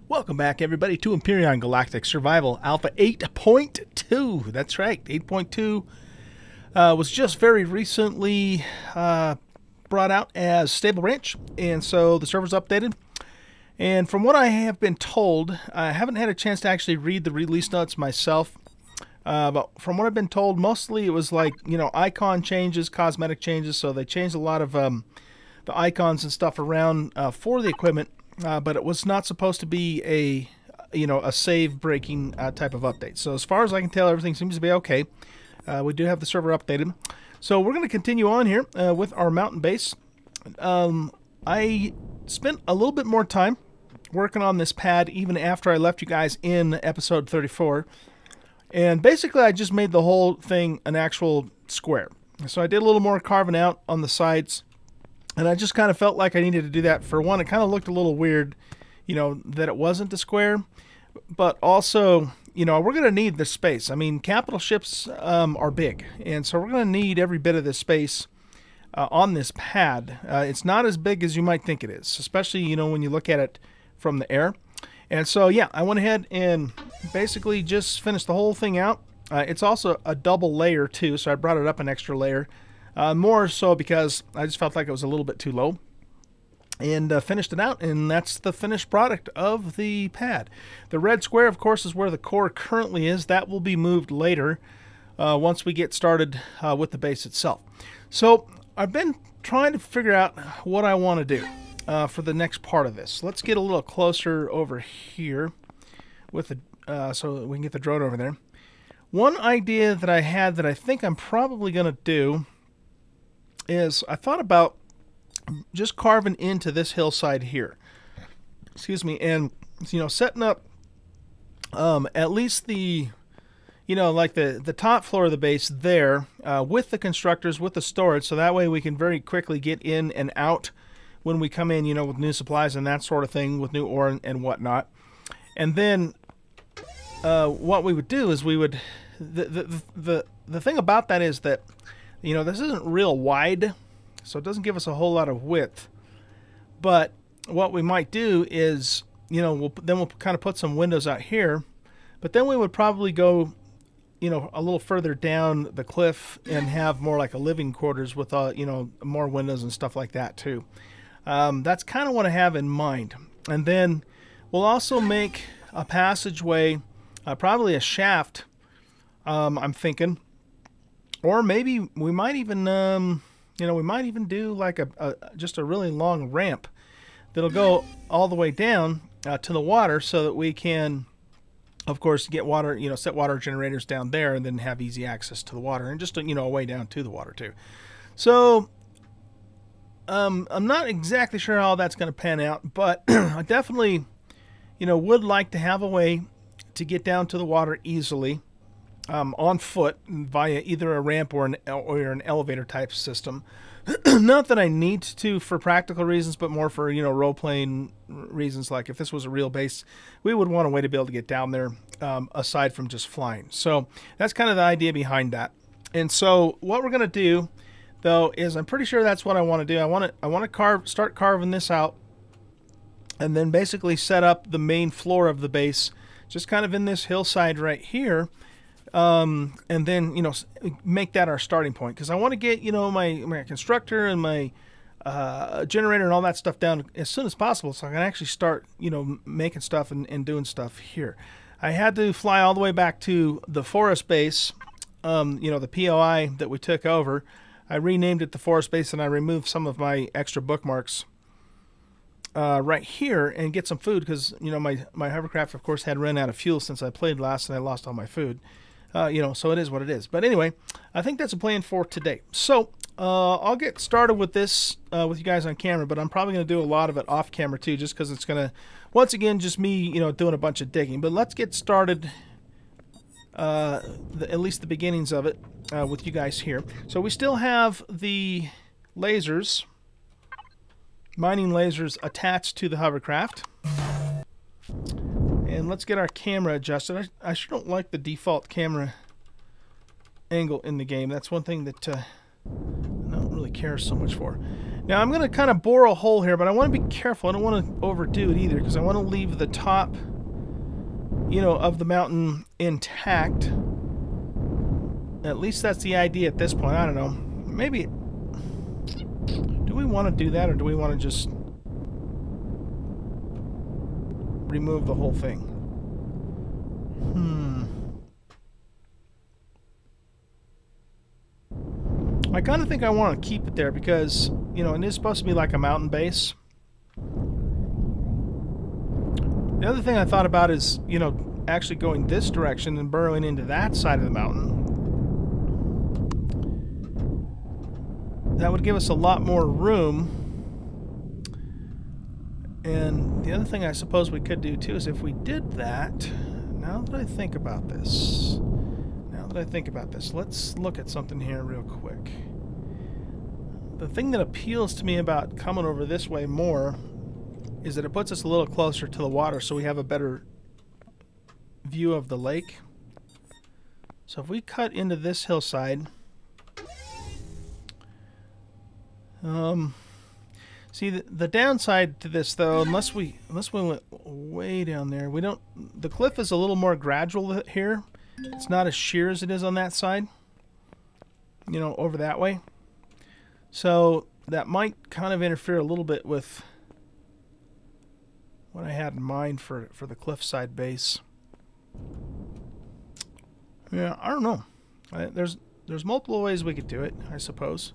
Welcome back, everybody, to Empyrion Galactic Survival Alpha 8.2. That's right, 8.2 was just very recently brought out as Stable Branch, and so the server's updated. And from what I have been told, I haven't had a chance to actually read the release notes myself, but from what I've been told, mostly it was like, icon changes, cosmetic changes, so they changed a lot of the icons and stuff around for the equipment. But it was not supposed to be a save breaking type of update. So as far as I can tell, everything seems to be okay. We do have the server updated. So we're going to continue on here with our mountain base. I spent a little bit more time working on this pad even after I left you guys in episode 34. And basically I just made the whole thing an actual square. So I did a little more carving out on the sides. And I just kind of felt like I needed to do that. For one, it kind of looked a little weird, that it wasn't a square. But also, we're going to need the space. I mean, capital ships are big. And so we're going to need every bit of this space on this pad. It's not as big as you might think it is, especially, when you look at it from the air. And so, yeah, I went ahead and basically just finished the whole thing out. It's also a double layer, too, so I brought it up an extra layer. More so because I just felt like it was a little bit too low, and finished it out, and that's the finished product of the pad. The red square, of course, is where the core currently is. That will be moved later once we get started with the base itself. So I've been trying to figure out what I want to do for the next part of this. Let's get a little closer over here with the so we can get the drone over there. One idea that I had that I think I'm probably going to do is I thought about just carving into this hillside here. Excuse me, and setting up at least the like the top floor of the base there with the constructors, with the storage, so that way we can very quickly get in and out when we come in, with new supplies and that sort of thing, with new ore and whatnot. And then what we would do is we would the thing about that is that this isn't real wide, so it doesn't give us a whole lot of width. But what we might do is, we'll kind of put some windows out here, but then we would probably go, a little further down the cliff and have more like a living quarters with, more windows and stuff like that too. That's kind of what I have in mind. And then we'll also make a passageway, probably a shaft, I'm thinking. Or maybe we might even, we might even do like just a really long ramp that'll go all the way down to the water, so that we can, of course, get water, set water generators down there, and then have easy access to the water, and just a way down to the water too. So I'm not exactly sure how that's going to pan out, but I definitely, would like to have a way to get down to the water easily. On foot via either a ramp or an elevator type system. Not that I need to for practical reasons, but more for role-playing reasons. Like if this was a real base, we would want a way to be able to get down there aside from just flying. So that's kind of the idea behind that. And so what we're going to do, though, is I'm pretty sure that's what I want to do. I want to start carving this out, and then basically set up the main floor of the base, just kind of in this hillside right here. And then, make that our starting point, because I want to get, my constructor and my generator and all that stuff down as soon as possible, so I can actually start, making stuff and doing stuff here. I had to fly all the way back to the forest base, the POI that we took over. I renamed it the forest base, and I removed some of my extra bookmarks right here, and get some food, because, my hovercraft, of course, had run out of fuel since I played last, and I lost all my food. So it is what it is. But anyway, I think that's a plan for today. So I'll get started with this with you guys on camera, but I'm probably going to do a lot of it off camera too, just because it's going to, once again, just me, doing a bunch of digging. But let's get started, at least the beginnings of it, with you guys here. So we still have the lasers, mining lasers, attached to the hovercraft. And let's get our camera adjusted. I sure don't like the default camera angle in the game. That's one thing that I don't really care so much for. Now I'm going to kind of bore a hole here, but I want to be careful. I don't want to overdo it either, because I want to leave the top, you know, of the mountain intact. At least that's the idea at this point. I don't know. Maybe... Do we want to do that, or do we want to just remove the whole thing? I kind of think I want to keep it there because, you know, it is supposed to be like a mountain base. The other thing I thought about is, you know, actually going this direction and burrowing into that side of the mountain. That would give us a lot more room. And the other thing I suppose we could do too is if we did that, now that I think about this, let's look at something here real quick. The thing that appeals to me about coming over this way more is that it puts us a little closer to the water, so we have a better view of the lake. So if we cut into this hillside, see the downside to this though, unless we went way down there, the cliff is a little more gradual here. It's not as sheer as it is on that side, you know, over that way. So that might kind of interfere a little bit with what I had in mind for the cliffside base. Yeah, I don't know. There's multiple ways we could do it, I suppose.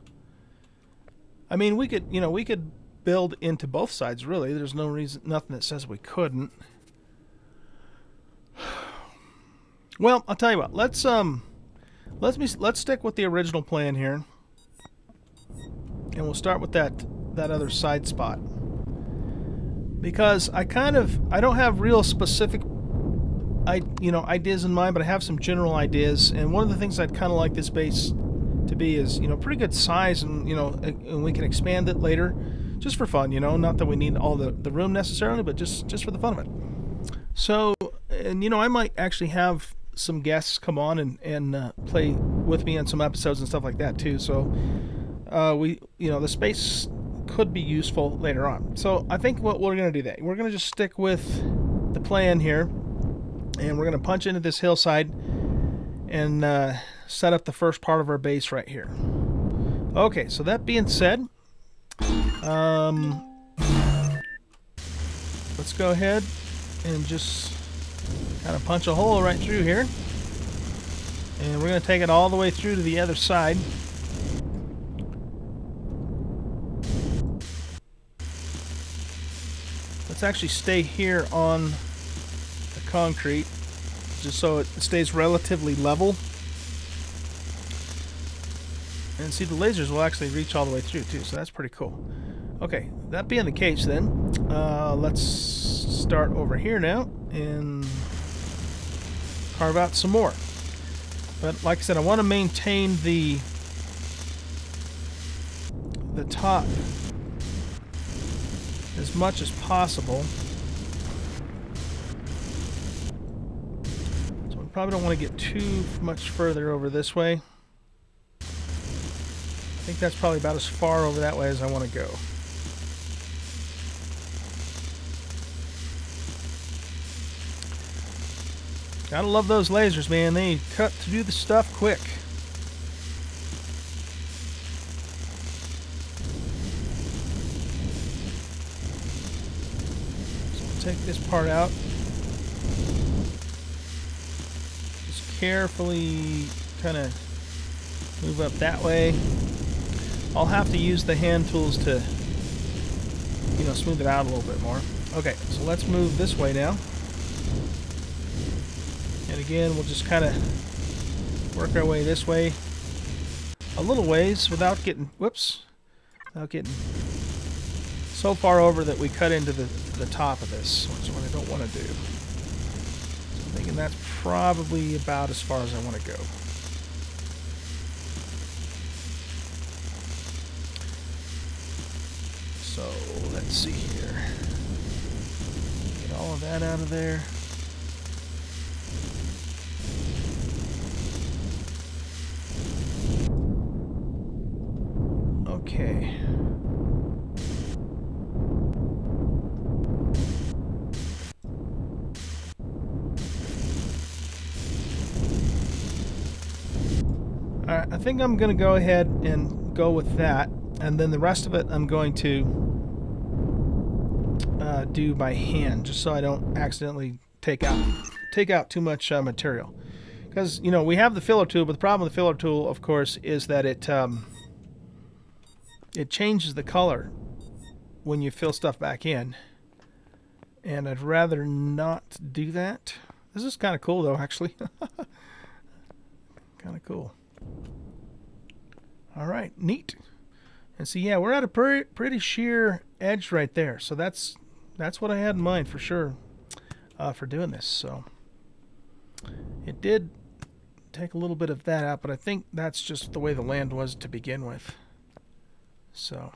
I mean, we could build into both sides, really. There's nothing that says we couldn't. Well, I'll tell you what. Let's stick with the original plan here, and we'll start with that other side spot, because I don't have real specific ideas in mind, but I have some general ideas. And one of the things I'd kind of like this base to be is, you know, pretty good size, and and we can expand it later, just for fun. You know, not that we need all the room necessarily, but just for the fun of it. So, and I might actually have some guests come on and play with me on some episodes and stuff like that too. So the space could be useful later on. So I think what we're going to do that we're going to just stick with the plan here, and we're going to punch into this hillside and set up the first part of our base right here. Okay, so that being said, let's go ahead and just kind of punch a hole right through here, and we're going to take it all the way through to the other side. Let's actually stay here on the concrete just so it stays relatively level. And see, the lasers will actually reach all the way through too, so that's pretty cool. Okay, that being the case then, let's start over here now and carve out some more. But like I said, I want to maintain the top as much as possible. So we probably don't want to get too much further over this way. I think that's probably about as far over that way as I want to go. Gotta love those lasers, man. They cut to do the stuff quick. So we'll take this part out. Just carefully kind of move up that way. I'll have to use the hand tools to, smooth it out a little bit more. Okay, so let's move this way now. And again, we'll just kind of work our way this way a little ways without getting so far over that we cut into the top of this, which is what I don't want to do. So I'm thinking that's probably about as far as I want to go. So let's see here. Get all of that out of there. Okay. Alright, I think I'm going to go ahead and go with that. And then the rest of it I'm going to do by hand, just so I don't accidentally take out too much material. Because, you know, we have the filler tool, but the problem with the filler tool, of course, is that it changes the color when you fill stuff back in. And I'd rather not do that. This is kind of cool, though, actually. Kind of cool. All right, neat. And so, yeah, we're at a pretty sheer edge right there. So that's what I had in mind for sure for doing this. So it did take a little bit of that out, but I think that's just the way the land was to begin with. So,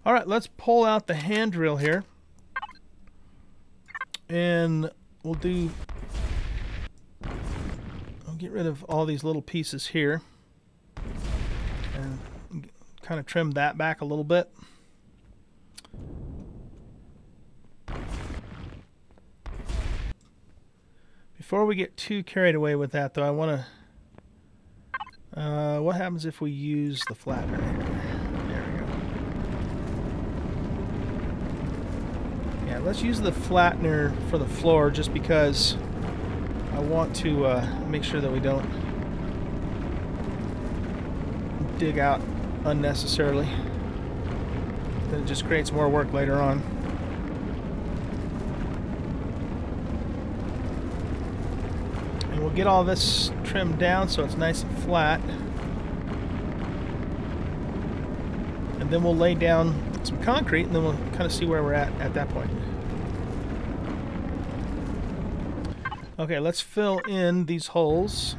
all right, let's pull out the hand drill here. And we'll get rid of all these little pieces here and kind of trim that back a little bit. Before we get too carried away with that, though, I want to what happens if we use the flattener? There we go. Yeah, let's use the flattener for the floor, just because I want to make sure that we don't dig out unnecessarily. Then it just creates more work later on. And we'll get all this trimmed down so it's nice and flat. And then we'll lay down some concrete, and then we'll kind of see where we're at that point. Okay, let's fill in these holes.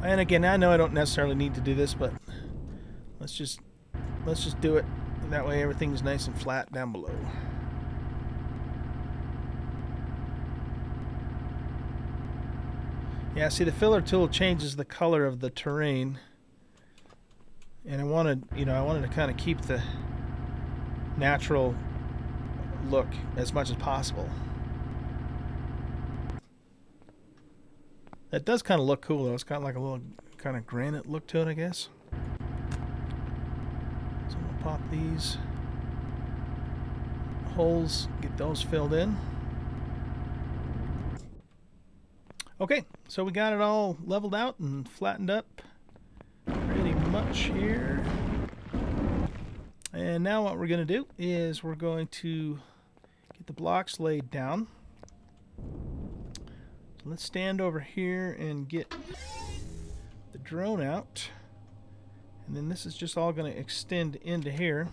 And again, I know I don't necessarily need to do this, but let's just do it. And that way everything's nice and flat down below. Yeah, see, the filler tool changes the color of the terrain. And I wanted to kind of keep the natural look as much as possible. That does kind of look cool, though. It's got like a little kind of granite look to it, I guess. So we'll pop these holes, get those filled in. Okay, so we got it all leveled out and flattened up pretty much here. And now what we're going to do is we're going to get the blocks laid down. So let's stand over here and get the drone out. And then this is just all going to extend into here.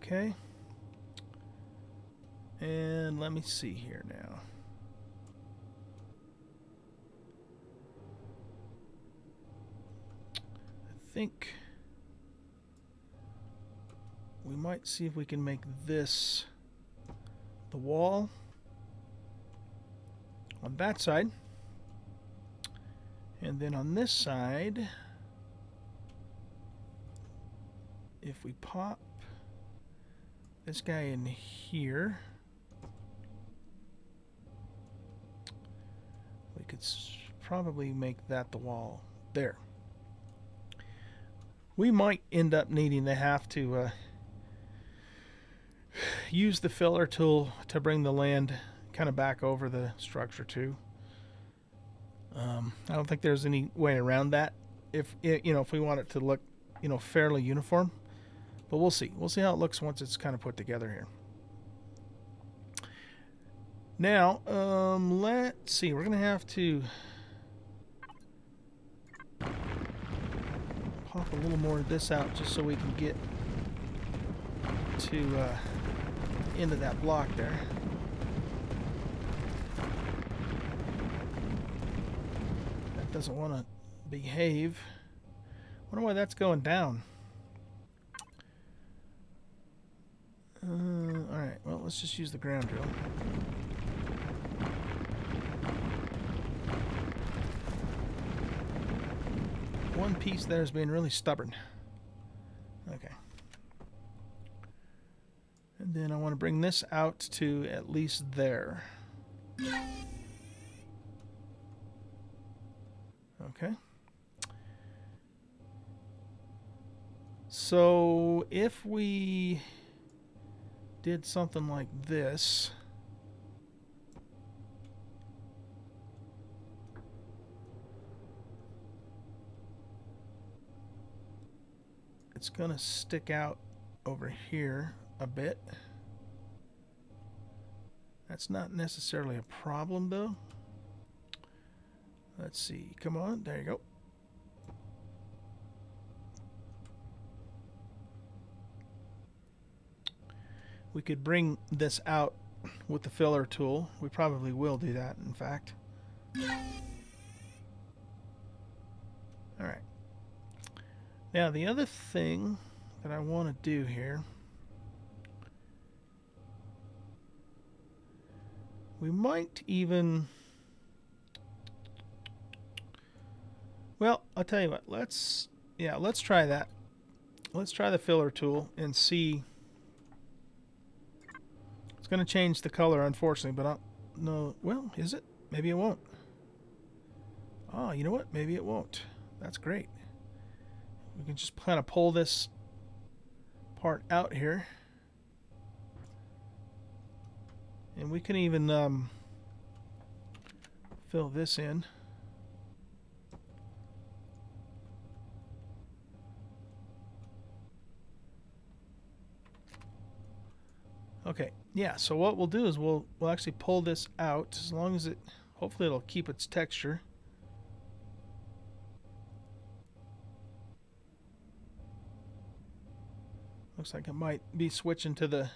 Okay. And let me see here now. I think we might see if we can make this the wall on that side. And then on this side, if we pop this guy in here, we could probably make that the wall there. We might end up needing to have to use the filler tool to bring the land kind of back over the structure too. I don't think there's any way around that if we want it to look fairly uniform. But we'll see. We'll see how it looks once it's kind of put together here. Now, let's see. We're going to have to pop a little more of this out just so we can get to into that block there. That doesn't want to behave. I wonder why that's going down. Alright, well, let's just use the ground drill. One piece there is being really stubborn. Okay. And Then I want to bring this out to at least there. Okay. So if we did something like this, it's going to stick out over here a bit. That's not necessarily a problem though. Let's see. Come on. There you go. We could bring this out with the filler tool. We probably will do that, in fact. Alright. Now, the other thing that I want to do here, we might even... Well, I'll tell you what. Let's try that. Let's try the filler tool and see. It's going to change the color, unfortunately, but I'll no. Well, is it? Maybe it won't. Oh, you know what? Maybe it won't. That's great. We can just kind of pull this part out here, and we can even fill this in. Okay, yeah, so what we'll do is we'll actually pull this out, as long as it, hopefully it'll keep its texture. Looks like it might be switching to the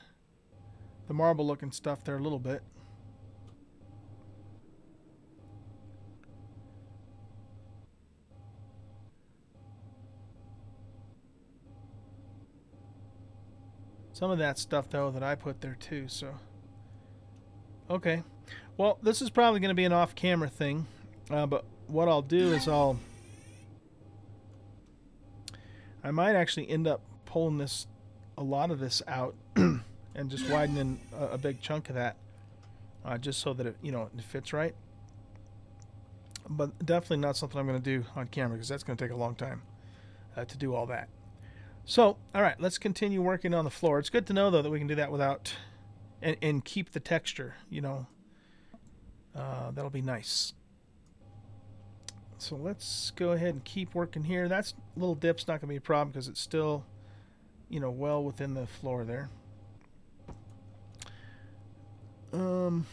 marble looking stuff there a little bit. Some of that stuff, though, that I put there, too, so... Okay. Well, this is probably going to be an off-camera thing, but what I'll do is I might actually end up pulling a lot of this out, and just widening a big chunk of that, just so that it fits right. But definitely not something I'm going to do on camera, because that's going to take a long time to do all that. So, all right, let's continue working on the floor. It's good to know, though, that we can do that without, and keep the texture, that'll be nice. So let's go ahead and keep working here. That little dip's not going to be a problem because it's still, well within the floor there. We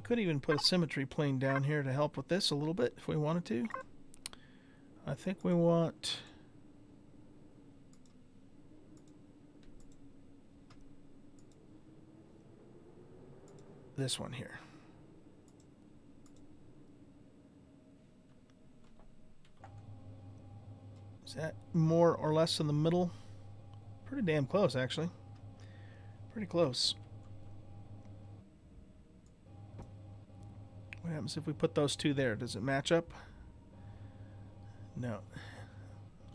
could even put a symmetry plane down here to help with this a little bit if we wanted to. I think we want this one here. Is that more or less in the middle? Pretty damn close, actually. Pretty close. What happens if we put those two there? Does it match up? No.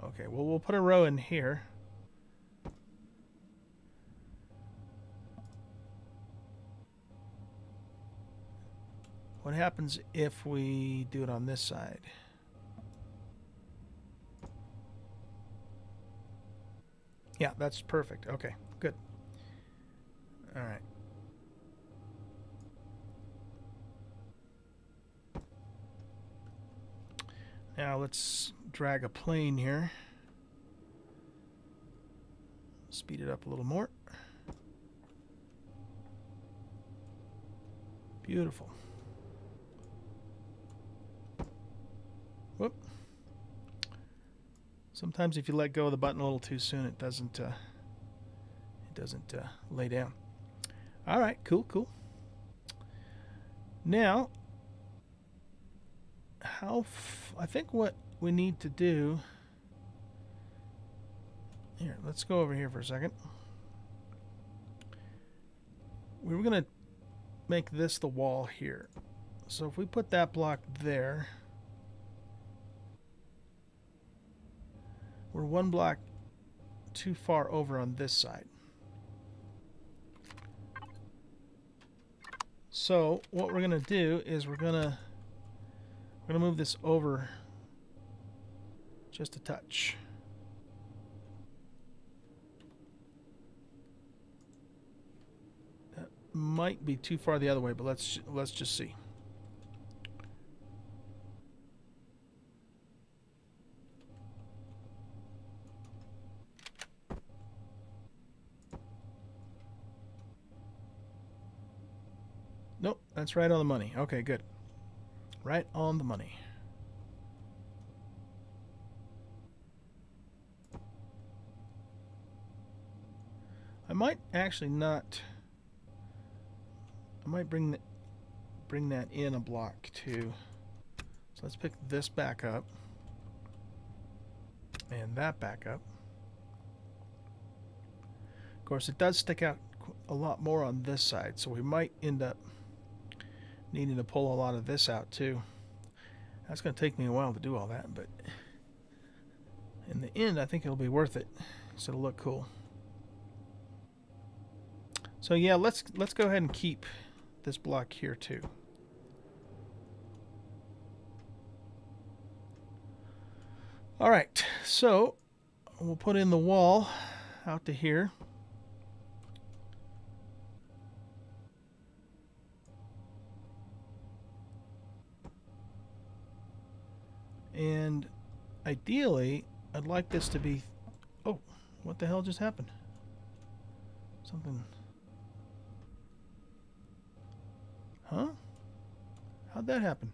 Okay, well, we'll put a row in here. What happens if we do it on this side? Yeah, that's perfect. Okay, good. All right. Now let's drag a plane here. Speed it up a little more. Beautiful. Whoop. Sometimes if you let go of the button a little too soon, it doesn't lay down. All right, cool, cool. Now, I think what we need to do here, let's go over here for a second. We were going to make this the wall here. So if we put that block there, we're one block too far over on this side. So what we're gonna do is we're gonna move this over just a touch. That might be too far the other way, but let's just see. Nope, that's right on the money. Okay, good. Right on the money. I might actually not. I might bring that in a block too. So let's pick this back up and that back up. Of course, it does stick out a lot more on this side, so we might end up needing to pull a lot of this out too. That's going to take me a while to do all that, but in the end I think it'll be worth it, so it'll look cool. So yeah, let's go ahead and keep this block here too. All right, so we'll put in the wall out to here. And ideally, I'd like this to be... Oh, what the hell just happened? Something... Huh? How'd that happen?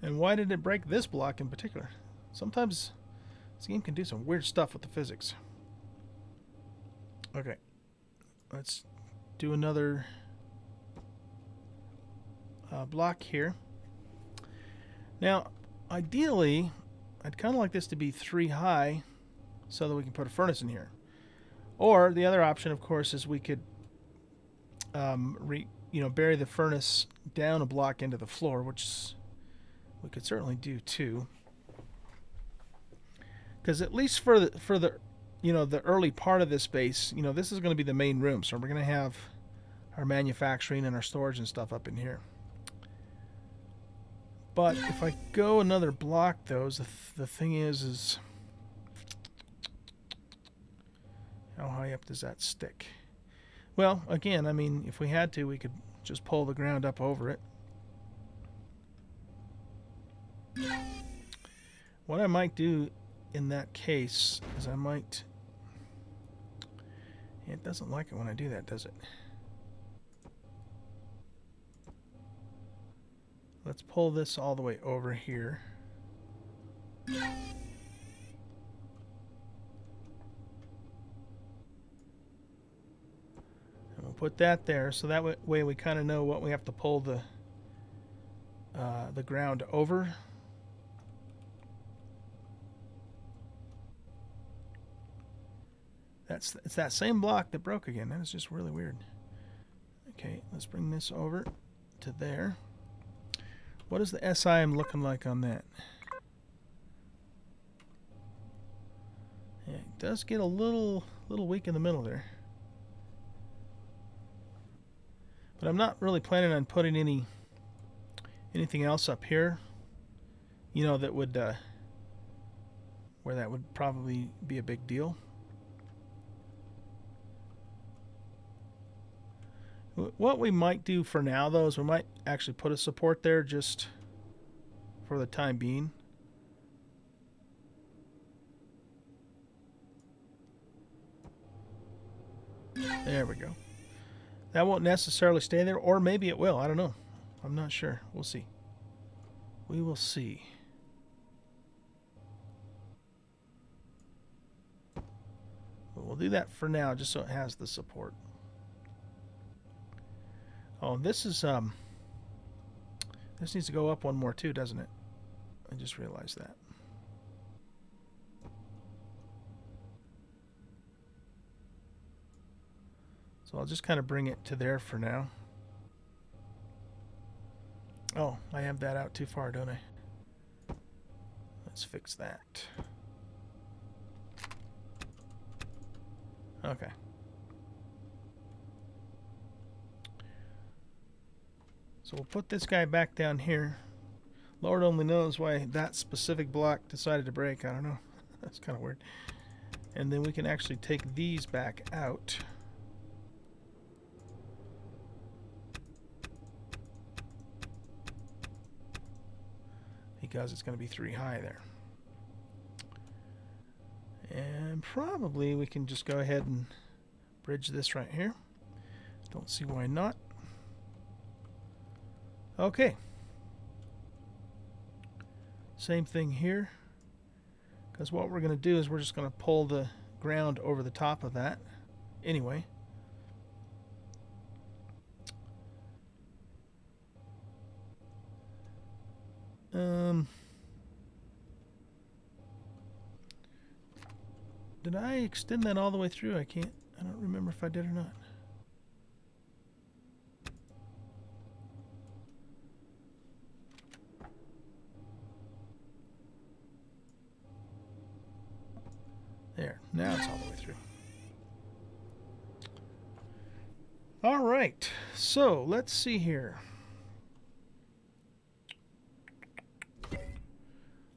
And why did it break this block in particular? Sometimes this game can do some weird stuff with the physics. Okay. Let's do another block here. Now, ideally, I'd kind of like this to be 3 high so that we can put a furnace in here. Or the other option, of course, is we could bury the furnace down a block into the floor, which we could certainly do too. Because at least for the the early part of this base, this is going to be the main room, so we're going to have our manufacturing and our storage and stuff up in here. But if I go another block, though, the thing is how high up does that stick? Well, again, I mean, if we had to, we could just pull the ground up over it. What I might do in that case is I might... It doesn't like it when I do that, does it? Let's pull this all the way over here. And we'll put that there, so that way we kind of know what we have to pull the ground over. It's that same block that broke again. That is just really weird. Okay, let's bring this over to there. What is the SIM looking like on that? Yeah, it does get a little weak in the middle there. But I'm not really planning on putting anything else up here. That would where that would probably be a big deal. What we might do for now, though, is we might actually put a support there just for the time being. There we go. That won't necessarily stay there, or maybe it will. I don't know. I'm not sure. We'll see. We will see. But we'll do that for now, just so it has the support. Oh, this is this needs to go up one more too, doesn't it? I just realized that. So I'll just kind of bring it to there for now. Oh, I have that out too far, don't I? Let's fix that. Okay. So we'll put this guy back down here. Lord only knows why that specific block decided to break. I don't know. That's kind of weird. And then we can actually take these back out. Because it's going to be 3 high there. And probably we can just go ahead and bridge this right here. Don't see why not. Okay. Same thing here. Because what we're going to do is we're just going to pull the ground over the top of that. Anyway. Did I extend that all the way through? I don't remember if I did or not. There, now it's all the way through. All right, so let's see here.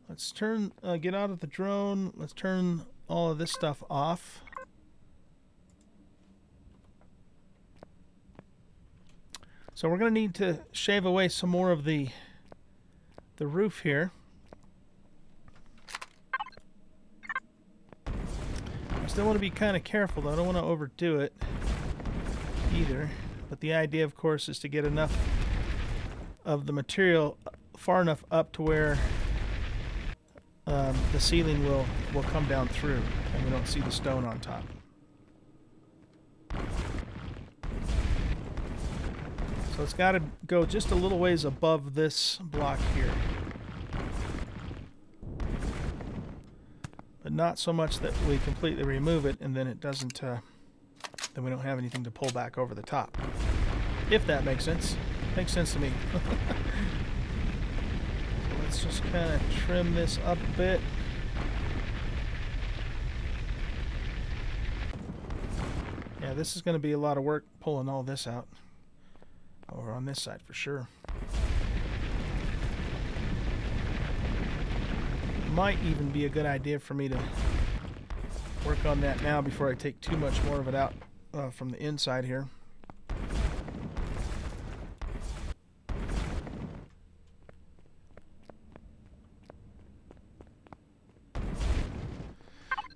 Let's turn, get out of the drone. Let's turn all of this stuff off. So we're going to need to shave away some more of the roof here. I still want to be kind of careful though. I don't want to overdo it either. But the idea, of course, is to get enough of the material far enough up to where the ceiling will come down through and we don't see the stone on top. So it's got to go just a little ways above this block here. But not so much that we completely remove it and then it doesn't, then we don't have anything to pull back over the top. If that makes sense. Makes sense to me. Let's just kind of trim this up a bit. Yeah, this is going to be a lot of work pulling all this out. Over on this side for sure. Might even be a good idea for me to work on that now before I take too much more of it out from the inside here.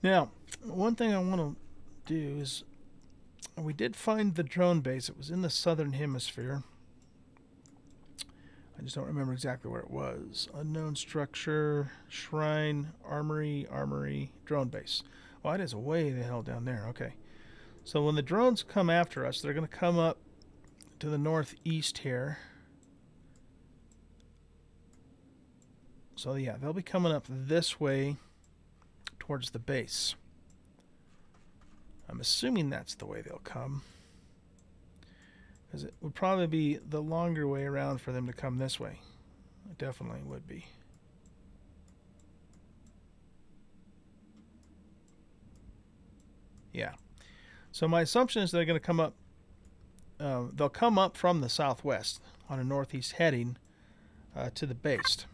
Now, one thing I want to do is, we did find the drone base. It was in the southern hemisphere. I just don't remember exactly where it was. Unknown structure, shrine, armory, drone base. Well, it is way the hell down there. Okay. So when the drones come after us, they're going to come up to the northeast here. So yeah, they'll be coming up this way towards the base. I'm assuming that's the way they'll come, because it would probably be the longer way around for them to come this way. It definitely would be. Yeah. So my assumption is they're going to come up, they'll come up from the southwest on a northeast heading to the base.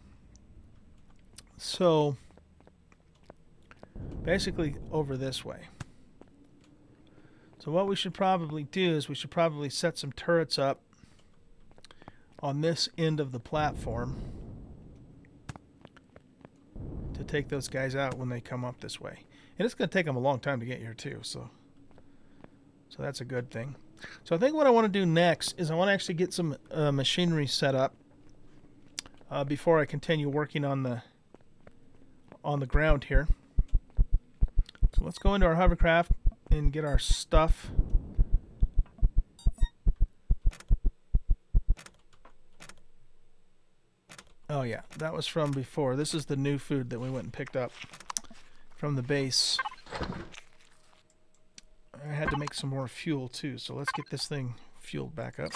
So basically over this way. So what we should probably do is we should probably set some turrets up on this end of the platform to take those guys out when they come up this way. And it's going to take them a long time to get here too, so that's a good thing. So I think what I want to do next is I want to actually get some machinery set up before I continue working on the ground here. So let's go into our hovercraft and get our stuff. Oh yeah, that was from before. This is the new food that we went and picked up from the base. I had to make some more fuel too, so let's get this thing fueled back up.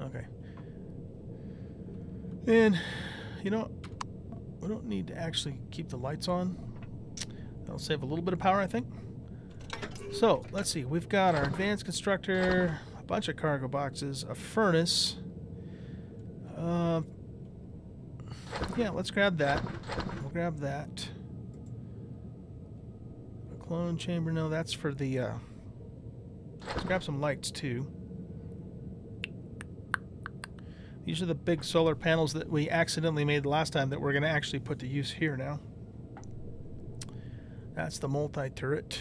Okay. And you know, we don't need to actually keep the lights on. That'll save a little bit of power, I think. So, let's see. We've got our advanced constructor, a bunch of cargo boxes, a furnace. Yeah, let's grab that. We'll grab that. A clone chamber. No, that's for the... let's grab some lights, too. These are the big solar panels that we accidentally made the last time that we're going to actually put to use here now. That's the multi-turret.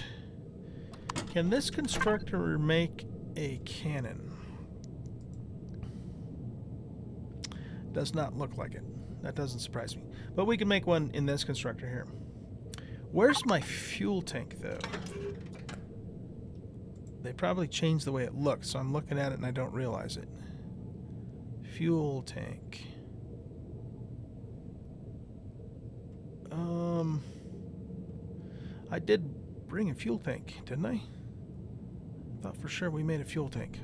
Can this constructor make a cannon? Does not look like it. That doesn't surprise me. But we can make one in this constructor here. Where's my fuel tank, though? They probably changed the way it looks, so I'm looking at it and I don't realize it. Fuel tank. I did bring a fuel tank, didn't I? Thought for sure we made a fuel tank.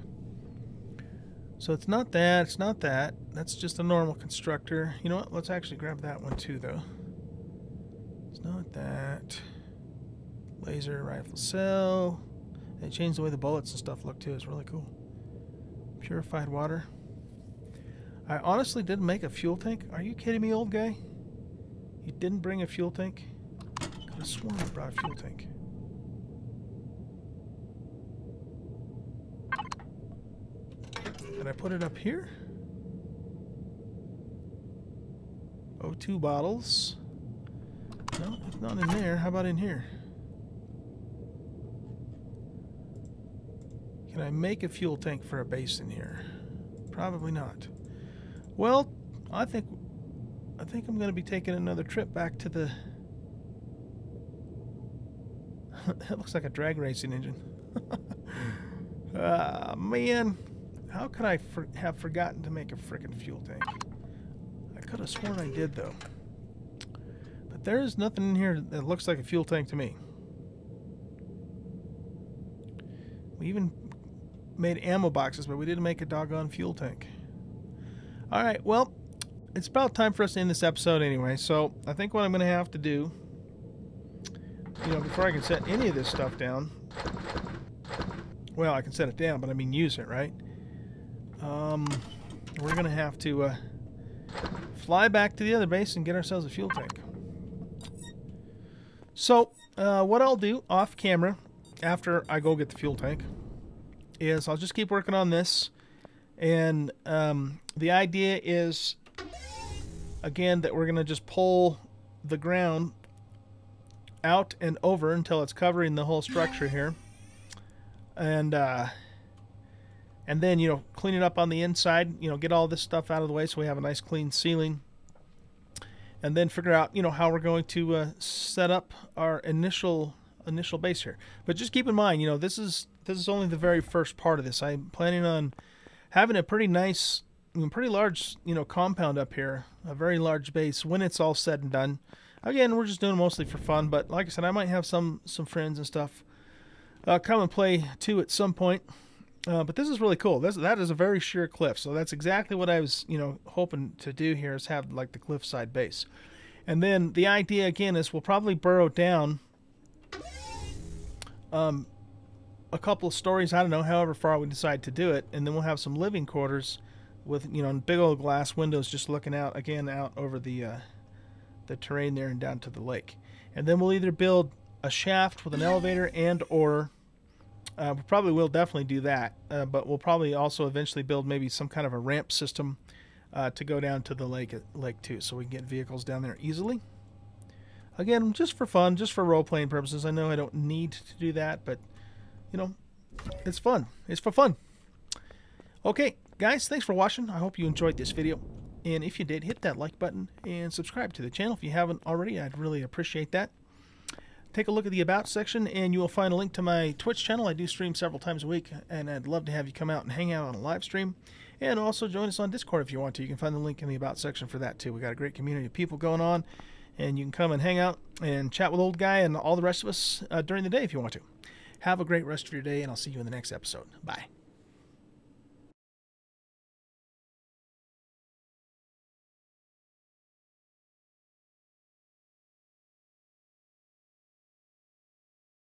So it's not that, it's not that. That's just a normal constructor. You know what? Let's actually grab that one too, though. It's not that. Laser rifle cell. They changed the way the bullets and stuff look too. It's really cool. Purified water. I honestly didn't make a fuel tank. Are you kidding me, old guy? You didn't bring a fuel tank? Could have sworn I brought a fuel tank. Did I put it up here? O2 bottles. No, it's not in there. How about in here? Can I make a fuel tank for a base in here? Probably not. Well, I think I'm going to be taking another trip back to the... That looks like a drag racing engine. Man, how could I have forgotten to make a frickin' fuel tank? I could have sworn I did, though. But there is nothing in here that looks like a fuel tank to me. We even made ammo boxes, but we didn't make a doggone fuel tank. Alright, well, it's about time for us to end this episode anyway, so I think what I'm going to have to do, you know, before I can set any of this stuff down, well, I can set it down, but I mean use it, right? We're going to have to fly back to the other base and get ourselves a fuel tank. So, what I'll do off camera, after I go get the fuel tank, is I'll just keep working on this, and the idea is, again, that we're going to just pull the ground out and over until it's covering the whole structure here, and then, you know, clean it up on the inside, you know, get all this stuff out of the way so we have a nice clean ceiling, and then figure out, you know, how we're going to set up our initial base here. But just keep in mind, you know, this is only the very first part of this. I'm planning on having a pretty nice, pretty large, you know, compound up here, a very large base when it's all said and done. Again, we're just doing it mostly for fun, but like I said, I might have some friends and stuff come and play too at some point. But this is really cool. That is a very sheer cliff, so that's exactly what I was, you know, hoping to do here, is have like the cliffside base. And then the idea again is we'll probably burrow down a couple of stories, I don't know, however far we decide to do it, and then we'll have some living quarters with, you know, big old glass windows just looking out, again, out over the terrain there and down to the lake. And then we'll either build a shaft with an elevator and or we probably will definitely do that, but we'll probably also eventually build maybe some kind of a ramp system to go down to the lake too, so we can get vehicles down there easily. Again, just for fun, just for role-playing purposes. I know I don't need to do that, but, you know, it's fun. It's for fun. Okay, guys, thanks for watching. I hope you enjoyed this video. And if you did, hit that like button and subscribe to the channel if you haven't already. I'd really appreciate that. Take a look at the About section, and you will find a link to my Twitch channel. I do stream several times a week, and I'd love to have you come out and hang out on a live stream. And also join us on Discord if you want to. You can find the link in the About section for that, too. We got a great community of people going on, and you can come and hang out and chat with Oldguy and all the rest of us during the day if you want to. Have a great rest of your day, and I'll see you in the next episode. Bye.